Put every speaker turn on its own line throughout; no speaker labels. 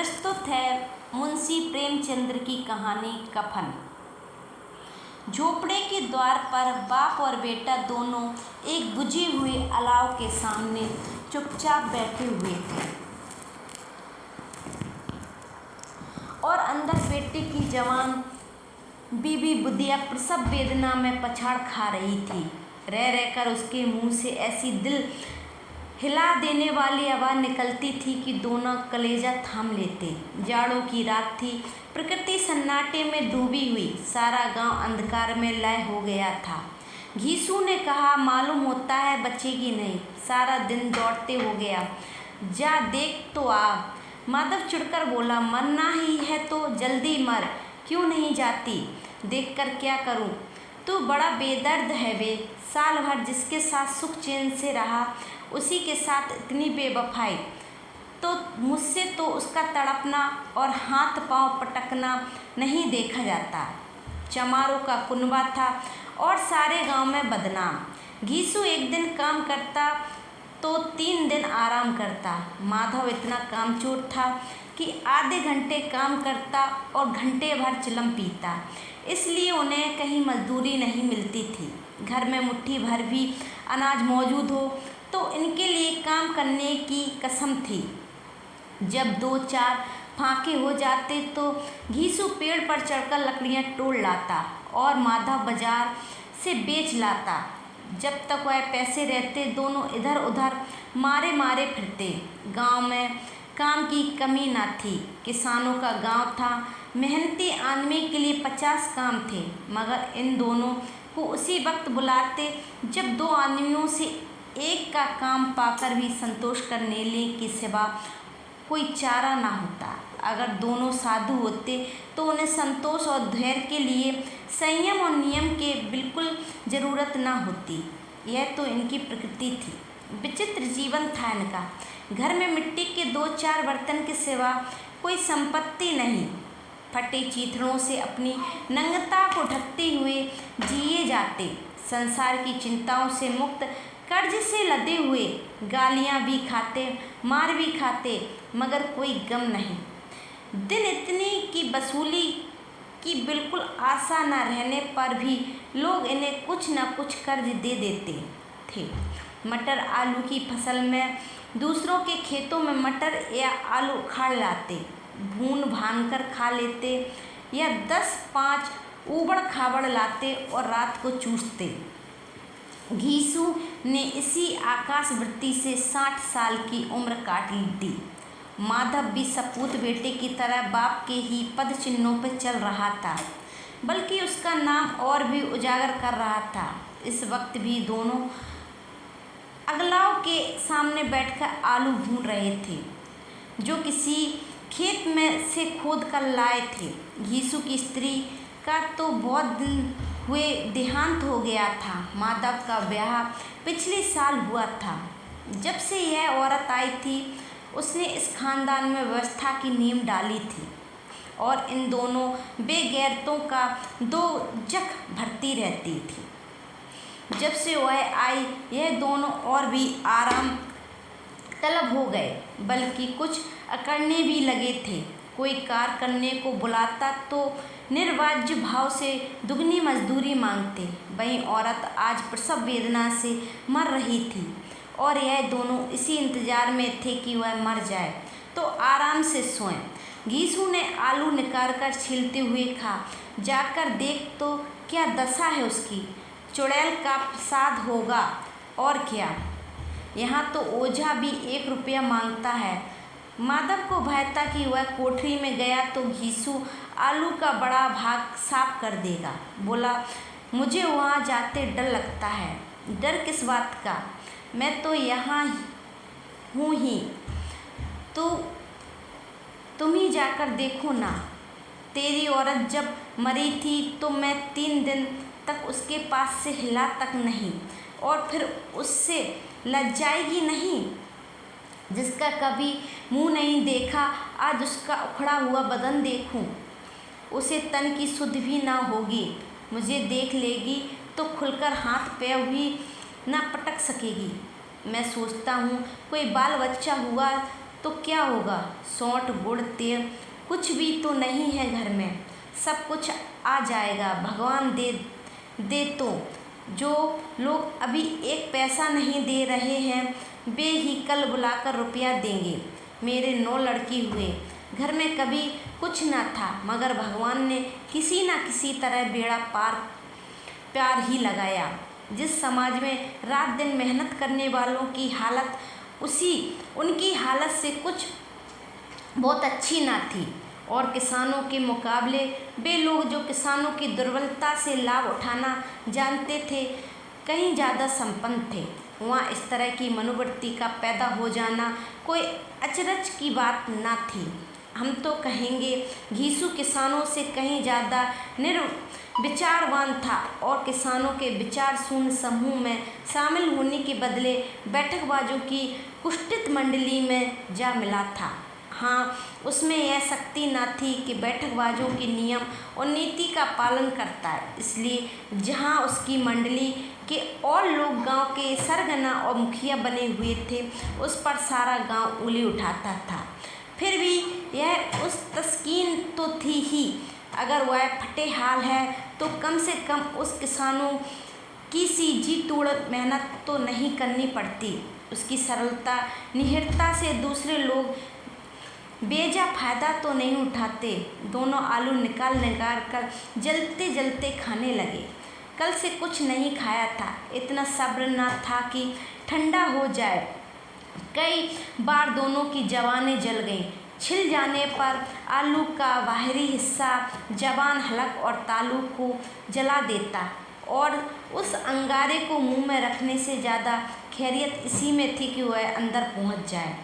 प्रस्तुत है मुंशी प्रेमचंद की कहानी कफन। झोपड़े के द्वार पर बाप और बेटा दोनों एक बुझे हुए अलाव के सामने चुपचाप बैठे हुए थे और अंदर बेटे की जवान बीबी बुधिया प्रसव वेदना में पछाड़ खा रही थी। रह रहकर उसके मुंह से ऐसी दिल हिला देने वाली आवाज़ निकलती थी कि दोनों कलेजा थाम लेते। जाड़ों की रात थी, प्रकृति सन्नाटे में डूबी हुई, सारा गांव अंधकार में लय हो गया था। घीसू ने कहा, मालूम होता है बचेगी नहीं, सारा दिन दौड़ते हो गया, जा देख तो आ। माधव चिढ़कर बोला, मरना ही है तो जल्दी मर, क्यों नहीं जाती, देख कर क्या करूं। तू बड़ा बेदर्द है बे, साल भर जिसके साथ सुख चैन से रहा उसी के साथ इतनी बेवफाई, तो मुझसे तो उसका तड़पना और हाथ पांव पटकना नहीं देखा जाता। चमारों का कुनबा था और सारे गांव में बदनाम। घीसू एक दिन काम करता तो 3 दिन आराम करता। माधव इतना कामचोर था कि आधे घंटे काम करता और घंटे भर चिलम पीता, इसलिए उन्हें कहीं मजदूरी नहीं मिलती थी। घर में मुट्ठी भर भी अनाज मौजूद हो तो इनके लिए काम करने की कसम थी। जब 2-4 फाके हो जाते तो घीसू पेड़ पर चढ़कर लकड़ियां तोड़ लाता और माधव बाजार से बेच लाता। जब तक वह पैसे रहते दोनों इधर उधर मारे मारे फिरते। गांव में काम की कमी न थी, किसानों का गांव था, मेहनती आदमी के लिए 50 काम थे, मगर इन दोनों को उसी वक्त बुलाते जब 2 आदमियों से एक का काम पाकर भी संतोष करने के सिवा कोई चारा ना होता। अगर दोनों साधु होते तो उन्हें संतोष और धैर्य के लिए संयम और नियम के बिल्कुल ज़रूरत ना होती। यह तो इनकी प्रकृति थी। विचित्र जीवन था इनका। घर में मिट्टी के 2-4 बर्तन के सिवा कोई संपत्ति नहीं। फटे चीथड़ों से अपनी नंगता को ढकते हुए जिए जाते, संसार की चिंताओं से मुक्त, कर्ज से लदे हुए, गालियां भी खाते, मार भी खाते, मगर कोई गम नहीं। दिन इतनी की वसूली की बिल्कुल आशा न रहने पर भी लोग इन्हें कुछ न कुछ कर्ज दे देते थे। मटर आलू की फसल में दूसरों के खेतों में मटर या आलू उखाड़ लाते, भून भान कर खा लेते या 10-5 ऊबड़ खाबड़ लाते और रात को चूसते। घीसू ने इसी आकाशवृत्ति से 60 साल की उम्र काट ली थी। माधव भी सपूत बेटे की तरह बाप के ही पद चिन्हों पर चल रहा था, बल्कि उसका नाम और भी उजागर कर रहा था। इस वक्त भी दोनों अगलाव के सामने बैठकर आलू भून रहे थे, जो किसी खेत में से खोद कर लाए थे। घीसू की स्त्री का तो बहुत दिन हुए देहांत हो गया था। माधव का ब्याह पिछले साल हुआ था। जब से यह औरत आई थी उसने इस खानदान में व्यवस्था की नींव डाली थी और इन दोनों बेगैरतों का दोजख भरती रहती थी। जब से वह आई यह दोनों और भी आराम तलब हो गए, बल्कि कुछ अकड़ने भी लगे थे। कोई कार करने को बुलाता तो निर्वाज्य भाव से दुगनी मजदूरी मांगते। वहीं औरत आज प्रसव वेदना से मर रही थी और यह दोनों इसी इंतजार में थे कि वह मर जाए तो आराम से सोएं। घीसू ने आलू निकाल कर छीलते हुए कहा, जाकर देख तो क्या दशा है उसकी, चुड़ैल का प्रसाद होगा और क्या, यहाँ तो ओझा भी 1 रुपया मांगता है। माधव को भय था कि वह कोठरी में गया तो घीसू आलू का बड़ा भाग साफ कर देगा। बोला, मुझे वहाँ जाते डर लगता है। डर किस बात का, मैं तो यहाँ हूँ ही, तो तुम ही जाकर देखो ना। तेरी औरत जब मरी थी तो मैं 3 दिन तक उसके पास से हिला तक नहीं, और फिर उससे लज्जाएगी नहीं। जिसका कभी मुंह नहीं देखा आज उसका उखड़ा हुआ बदन देखूं, उसे तन की सुध भी ना होगी। मुझे देख लेगी तो खुलकर हाथ पैर भी ना पटक सकेगी। मैं सोचता हूँ कोई बाल बच्चा हुआ तो क्या होगा, सौंठ गुड़ तेल कुछ भी तो नहीं है घर में, सब कुछ आ जाएगा भगवान दे दे तो। जो लोग अभी एक पैसा नहीं दे रहे हैं वे ही कल बुलाकर रुपया देंगे। मेरे 9 लड़के हुए, घर में कभी कुछ न था मगर भगवान ने किसी न किसी तरह बेड़ा पार ही लगाया। जिस समाज में रात दिन मेहनत करने वालों की हालत उनकी हालत से कुछ बहुत अच्छी ना थी, और किसानों के मुकाबले वे लोग जो किसानों की दुर्बलता से लाभ उठाना जानते थे कहीं ज़्यादा संपन्न थे। वहाँ इस तरह की मनोवृत्ति का पैदा हो जाना कोई अचरज की बात ना थी। हम तो कहेंगे घीसू किसानों से कहीं ज़्यादा निर्विचारवान था और किसानों के विचार शून्य समूह में शामिल होने के बदले बैठकबाजों की कुष्ठित मंडली में जा मिला था। हाँ, उसमें यह शक्ति न थी कि बैठकबाजों के नियम और नीति का पालन करता है, इसलिए जहाँ उसकी मंडली के और लोग गांव के सरगना और मुखिया बने हुए थे उस पर सारा गांव उंगली उठाता था। फिर भी यह उस तस्कीन तो थी ही, अगर वह फटे हाल है तो कम से कम उस किसानों की सी जी तोड़ मेहनत तो नहीं करनी पड़ती। उसकी सरलता निहिरता से दूसरे लोग बेजा फायदा तो नहीं उठाते। दोनों आलू निकाल कर जलते जलते खाने लगे। कल से कुछ नहीं खाया था, इतना सब्र न था कि ठंडा हो जाए। कई बार दोनों की जबानें जल गईं। छिल जाने पर आलू का बाहरी हिस्सा जबान हलक और तालू को जला देता और उस अंगारे को मुंह में रखने से ज़्यादा खैरियत इसी में थी कि वह अंदर पहुंच जाए।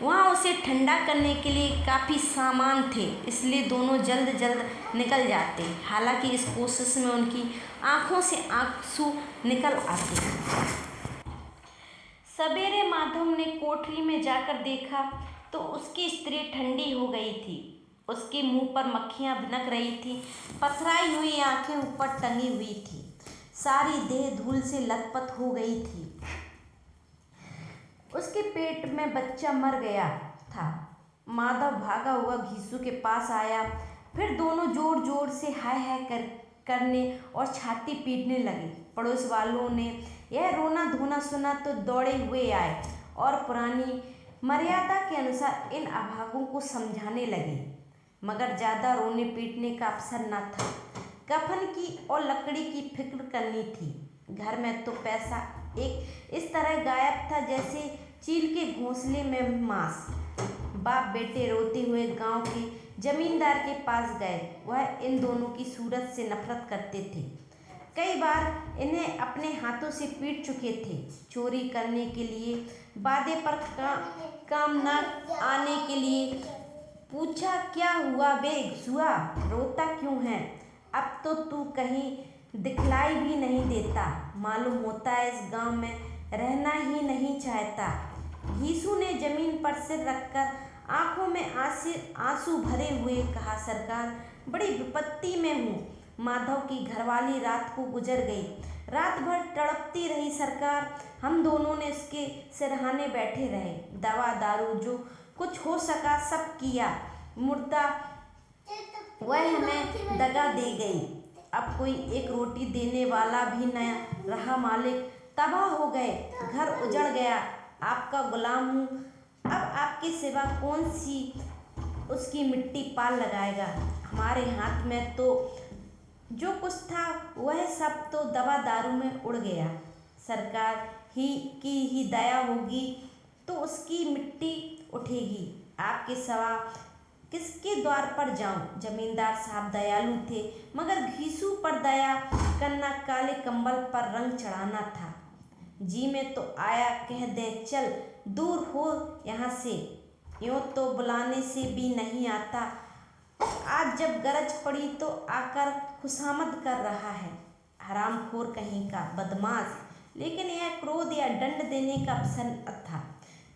वहाँ उसे ठंडा करने के लिए काफ़ी सामान थे, इसलिए दोनों जल्द निकल जाते। हालांकि इस कोशिश में उनकी आंखों से आंसू निकल आते। सवेरे माधव ने कोठरी में जाकर देखा तो उसकी स्त्री ठंडी हो गई थी। उसके मुंह पर मक्खियां भिनक रही थीं, पथराई हुई आंखें ऊपर टंगी हुई थी, सारी देह धूल से लथपथ हो गई थी। उसके पेट में बच्चा मर गया था। माधव भागा हुआ घीसू के पास आया, फिर दोनों जोर जोर से हाय हाय करने और छाती पीटने लगे। पड़ोस वालों ने यह रोना धोना सुना तो दौड़े हुए आए और पुरानी मर्यादा के अनुसार इन अभागों को समझाने लगे, मगर ज़्यादा रोने पीटने का अवसर न था। कफन की और लकड़ी की फिक्र करनी थी। घर में तो पैसा एक इस तरह गायब था जैसे चील के घोंसले में मांस। बाप बेटे रोते हुए गांव के जमींदार के पास गए। वह इन दोनों की सूरत से नफरत करते थे, कई बार इन्हें अपने हाथों से पीट चुके थे। चोरी करने के लिए वादे पर काम न आने के लिए पूछा, क्या हुआ बे घिसुआ, रोता क्यों है? अब तो तू कहीं दिखलाई भी नहीं देता, मालूम होता है इस गांव में रहना ही नहीं चाहता। घीसू ने जमीन पर सिर रखकर आंखों में आंसू भरे हुए कहा, सरकार बड़ी विपत्ति में हूँ। माधव की घरवाली रात को गुजर गई। रात भर तड़पती रही सरकार। हम दोनों ने उसके सिरहाने बैठे रहे, दवा दारू जो कुछ हो सका सब किया। मुर्दा वह हमें दगा दे गई। अब कोई एक रोटी देने वाला भी न रहा मालिक, तबाह हो गए, घर उजड़ गया। आपका गुलाम हूँ, अब आपके सिवा कौन सी उसकी मिट्टी पाल लगाएगा? हमारे हाथ में तो जो कुछ था वह सब तो दवा दारू में उड़ गया। सरकार की ही दया होगी तो उसकी मिट्टी उठेगी। आपके सिवा किसके द्वार पर जाऊं? जमींदार साहब दयालु थे, मगर घीसू पर दया करना काले कंबल पर रंग चढ़ाना था। जी में तो आया कह दे चल दूर हो यहाँ से, यूँ तो बुलाने से भी नहीं आता। आज जब गरज पड़ी तो आकर खुशामद कर रहा है। हरामखोर कहीं का बदमाश, लेकिन यह क्रोध या दंड देने का अवसर न था।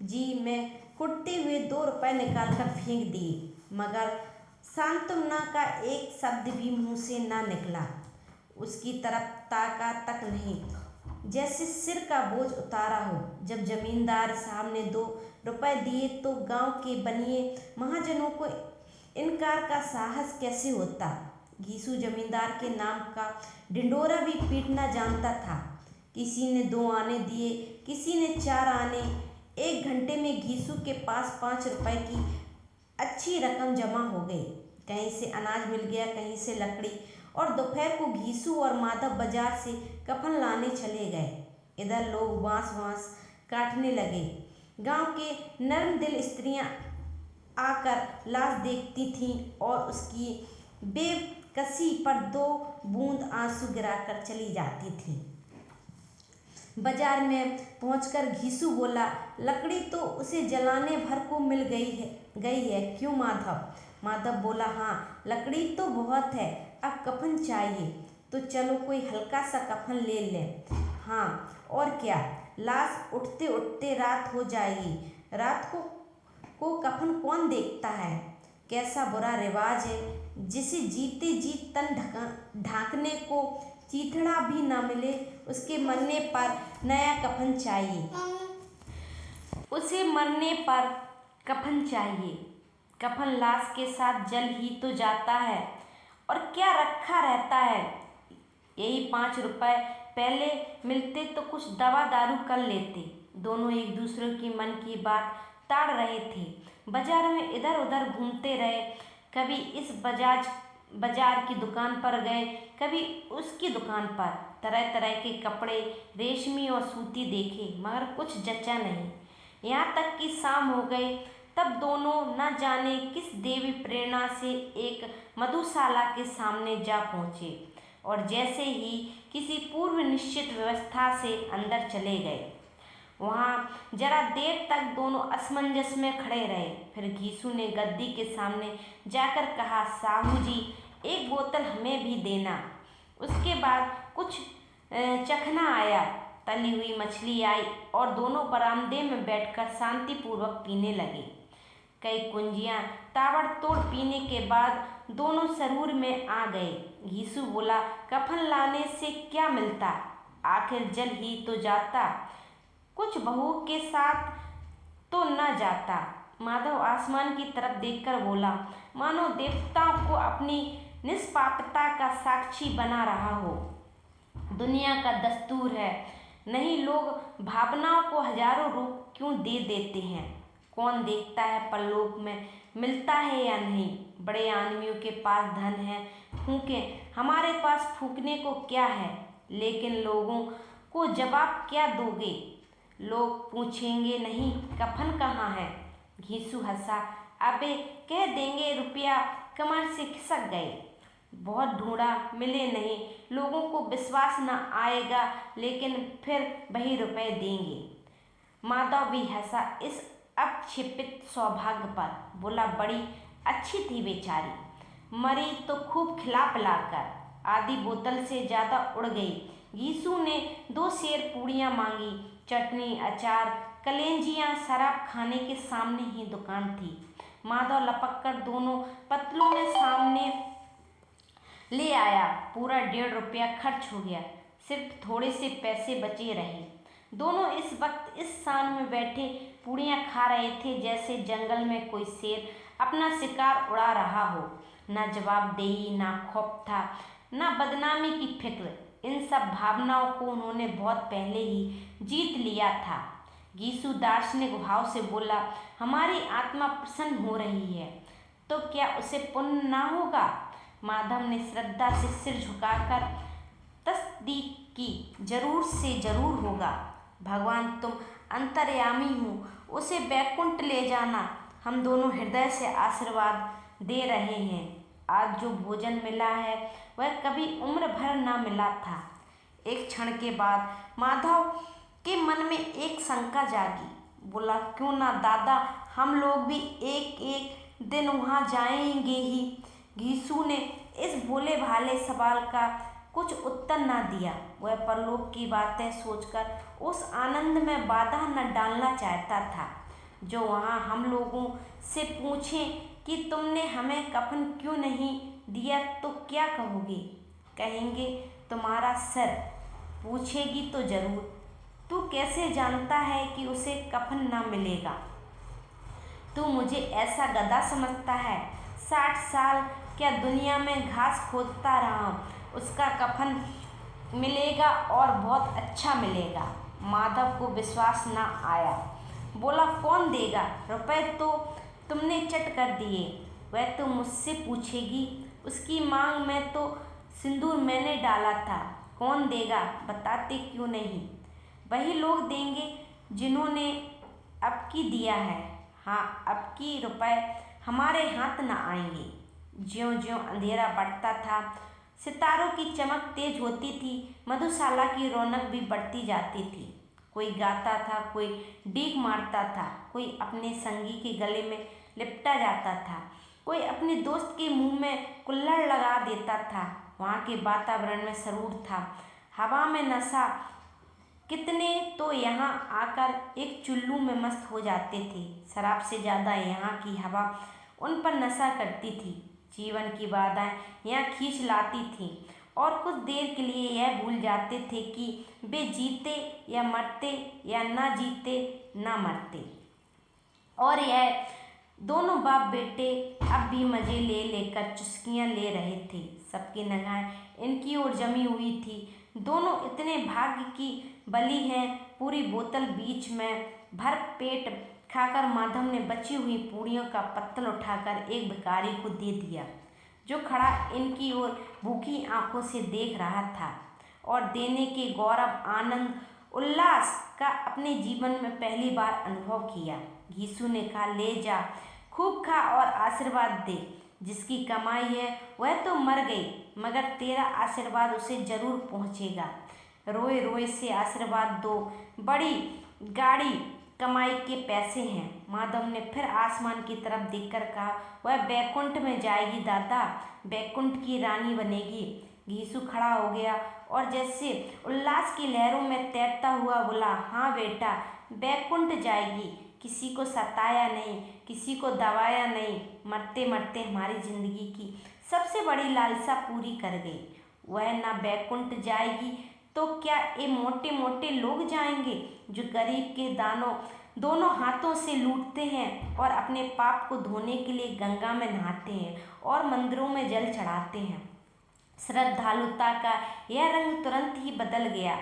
जी में कुटते हुए 2 रुपए निकालकर फेंक दिए, मगर सांत्वना का एक शब्द भी मुंह से न निकला। उसकी तरफ ताका तक नहीं, जैसे सिर का बोझ उतारा हो। जब जमींदार साहब ने 2 रुपए दिए तो गांव के बनिए महाजनों को इनकार का साहस कैसे होता। घीसू जमींदार के नाम का ढिंढोरा भी पीटना जानता था। किसी ने 2 आने दिए, किसी ने 4 आने। 1 घंटे में घीसू के पास 5 रुपए की अच्छी रकम जमा हो गई। कहीं से अनाज मिल गया, कहीं से लकड़ी, और दोपहर को घीसू और माधव बाजार से कफन लाने चले गए। इधर लोग बांस काटने लगे। गांव के नर्म दिल स्त्रियां आकर लाश देखती थीं और उसकी बेकसी पर 2 बूंद आंसू गिराकर चली जाती थीं। बाजार में पहुंचकर घीसू बोला, लकड़ी तो उसे जलाने भर को मिल गई है क्यों माधव? माधव बोला, हाँ लकड़ी तो बहुत है, अब कफन चाहिए तो चलो कोई हल्का सा कफन ले लें। हाँ और क्या, लाश उठते उठते रात हो जाएगी। रात को कफन कौन देखता है? कैसा बुरा रिवाज है, जिसे जीते जी तन ढांकने को चीथड़ा भी ना मिले, उसके मरने पर नया कफन चाहिए। उसे मरने पर कफन चाहिए। कफन लाश के साथ जल ही तो जाता है और क्या रखा रहता है। यही 5 रुपए पहले मिलते तो कुछ दवा दारू कर लेते। दोनों एक दूसरे की मन की बात ताड़ रहे थे। बाजार में इधर उधर घूमते रहे। कभी इस बाजार की दुकान पर गए, कभी उसकी दुकान पर। तरह तरह के कपड़े, रेशमी और सूती देखे, मगर कुछ जचा नहीं। यहाँ तक कि शाम हो गई, तब दोनों न जाने किस देवी प्रेरणा से एक मधुशाला के सामने जा पहुँचे और जैसे ही किसी पूर्व निश्चित व्यवस्था से अंदर चले गए। वहाँ जरा देर तक दोनों असमंजस में खड़े रहे। फिर घीसू ने गद्दी के सामने जाकर कहा, साहू जी, एक बोतल हमें भी देना। उसके बाद कुछ चखना आया, तली हुई मछली आई और दोनों बरामदे में बैठकर शांतिपूर्वक पीने लगे। कई कुंजियाँ ताबड़तोड़ पीने के बाद दोनों सरूर में आ गए। घीसू बोला, कफन लाने से क्या मिलता, आखिर जल ही तो जाता, कुछ बहू के साथ तो न जाता। माधव आसमान की तरफ देखकर बोला, मानो देवताओं को अपनी निष्पापता का साक्षी बना रहा हो। दुनिया का दस्तूर है, नहीं लोग भावनाओं को हजारों रूप क्यों दे देते हैं। कौन देखता है परलोक में मिलता है या नहीं। बड़े आदमियों के पास धन है, फूकें, हमारे पास फूकने को क्या है। लेकिन लोगों को जवाब क्या दोगे? लोग पूछेंगे नहीं कफन कहाँ है। घीसू हंसा, अबे कह देंगे रुपया कमर से खिसक गए, बहुत ढूंढा मिले नहीं। लोगों को विश्वास न आएगा, लेकिन फिर वही रुपए देंगे। माधव भी हंसा इस अक्षिपित सौभाग्य पर, बोला, बड़ी अच्छी थी बेचारी, मरी तो खूब खिला पिलाकर, आधी बोतल से ज़्यादा उड़ गई। घीसू ने 2 सेर पूड़ियाँ मांगी, चटनी, अचार, कलेंजियाँ। शराब खाने के सामने ही दुकान थी। माधव लपक कर दोनों पतलों में सामने ले आया। पूरा 1.5 रुपया खर्च हो गया, सिर्फ थोड़े से पैसे बचे रहे। दोनों इस वक्त इस शान में बैठे पूड़ियाँ खा रहे थे जैसे जंगल में कोई शेर अपना शिकार उड़ा रहा हो। न जवाबदेही, न खौफ था, न बदनामी की फिक्र। इन सब भावनाओं को उन्होंने बहुत पहले ही जीत लिया था। घीसू दार्शनिक भाव से बोला, हमारी आत्मा प्रसन्न हो रही है तो क्या उसे पुण्य ना होगा? माधव ने श्रद्धा से सिर झुकाकर तस्दीक की, जरूर से जरूर होगा। भगवान तुम अंतर्यामी हो, उसे बैकुंठ ले जाना। हम दोनों हृदय से आशीर्वाद दे रहे हैं। आज जो भोजन मिला है वह कभी उम्र भर ना मिला था। एक क्षण के बाद माधव के मन में एक शंका जागी। बोला, क्यों ना दादा, हम लोग भी एक एक दिन वहाँ जाएंगे ही। घीसू ने इस भोले भाले सवाल का कुछ उत्तर न दिया। वह परलोक की बातें सोचकर उस आनंद में बाधा न डालना चाहता था जो वहाँ हम लोगों से पूछें कि तुमने हमें कफन क्यों नहीं दिया तो क्या कहोगे? कहेंगे तुम्हारा सर। पूछेगी तो जरूर, तू कैसे जानता है कि उसे कफन ना मिलेगा? तू मुझे ऐसा गधा समझता है? 60 साल क्या दुनिया में घास खोदता रहा हूँ, उसका कफन मिलेगा और बहुत अच्छा मिलेगा। माधव को विश्वास न आया। बोला, कौन देगा? रुपए तो तुमने चट कर दिए। वह तो मुझसे पूछेगी, उसकी मांग में तो सिंदूर मैंने डाला था। कौन देगा? बताते क्यों नहीं? वही लोग देंगे जिन्होंने अब की दिया है। हाँ, अब की रुपए हमारे हाथ न आएंगे। ज्यों ज्यों अंधेरा बढ़ता था, सितारों की चमक तेज होती थी, मधुशाला की रौनक भी बढ़ती जाती थी। कोई गाता था, कोई डीक मारता था, कोई अपने संगी के गले में लिपटा जाता था, कोई अपने दोस्त के मुंह में कुल्हड़ लगा देता था। वहाँ के वातावरण में सरूर था, हवा में नशा। कितने तो यहाँ आकर एक चुल्लू में मस्त हो जाते थे। शराब से ज़्यादा यहाँ की हवा उन पर नशा करती थी। जीवन की बाधाएं यहाँ खींच लाती थीं और कुछ देर के लिए यह भूल जाते थे कि वे जीते या मरते या ना जीते ना मरते। और यह दोनों बाप बेटे अब भी मज़े ले लेकर चुस्कियाँ ले रहे थे। सबकी निगाहें इनकी ओर जमी हुई थी। दोनों इतने भाग्य की बलि हैं। पूरी बोतल बीच में भर पेट खाकर माधव ने बची हुई पूड़ियों का पत्तल उठाकर एक भिखारी को दे दिया, जो खड़ा इनकी ओर भूखी आंखों से देख रहा था और देने के गौरव, आनंद, उल्लास का अपने जीवन में पहली बार अनुभव किया। घीसू ने कहा, ले जा, खूब खा और आशीर्वाद दे। जिसकी कमाई है वह तो मर गई, मगर तेरा आशीर्वाद उसे जरूर पहुँचेगा। रोए रोए से आशीर्वाद दो, बड़ी गाड़ी कमाई के पैसे हैं। माधव ने फिर आसमान की तरफ देखकर कहा, वह बैकुंठ में जाएगी दादा, बैकुंठ की रानी बनेगी। घीसू खड़ा हो गया और जैसे उल्लास की लहरों में तैरता हुआ बोला, हाँ बेटा, बैकुंठ जाएगी। किसी को सताया नहीं, किसी को दबाया नहीं, मरते मरते हमारी जिंदगी की सबसे बड़ी लालसा पूरी कर गई। वह ना बैकुंठ जाएगी तो क्या ये मोटे मोटे लोग जाएंगे जो गरीब के दानों दोनों हाथों से लूटते हैं और अपने पाप को धोने के लिए गंगा में नहाते हैं और मंदिरों में जल चढ़ाते हैं। श्रद्धालुता का यह रंग तुरंत ही बदल गया।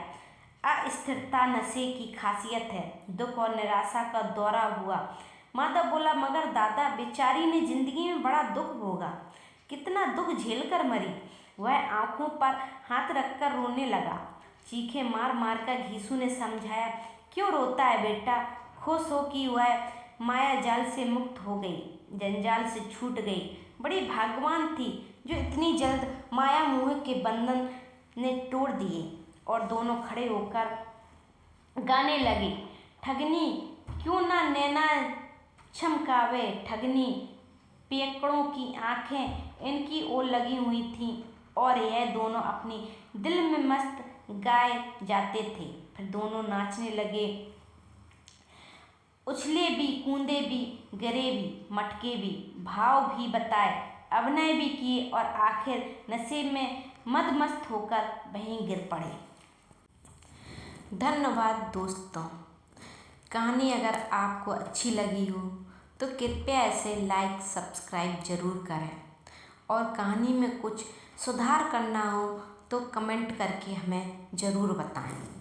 अस्थिरता नशे की खासियत है। दुख और निराशा का दौरा हुआ। माधव बोला, मगर दादा, बेचारी ने जिंदगी में बड़ा दुख भोगा, कितना दुख झेलकर मरी। वह आंखों पर हाथ रखकर रोने लगा। चीखें मार मार कर घीसू ने समझाया, क्यों रोता है बेटा? खुश हो कि वह माया जाल से मुक्त हो गई, जंजाल से छूट गई। बड़ी भाग्यवान थी जो इतनी जल्द माया मोह के बंधन ने तोड़ दिए। और दोनों खड़े होकर गाने लगे, ठगनी क्यों ना नैना छमकावे, ठगनी। पियक्कड़ों की आंखें इनकी ओर लगी हुई थीं और यह दोनों अपनी दिल में मस्त गाए जाते थे। फिर दोनों नाचने लगे, उछले भी, कूदे भी, गिरे भी, मटके भी, भाव भी बताए, अभिनय भी किए और आखिर नशे में मदमस्त होकर वहीं गिर पड़े। धन्यवाद दोस्तों। कहानी अगर आपको अच्छी लगी हो तो कृपया इसे लाइक सब्सक्राइब ज़रूर करें और कहानी में कुछ सुधार करना हो तो कमेंट करके हमें ज़रूर बताएं।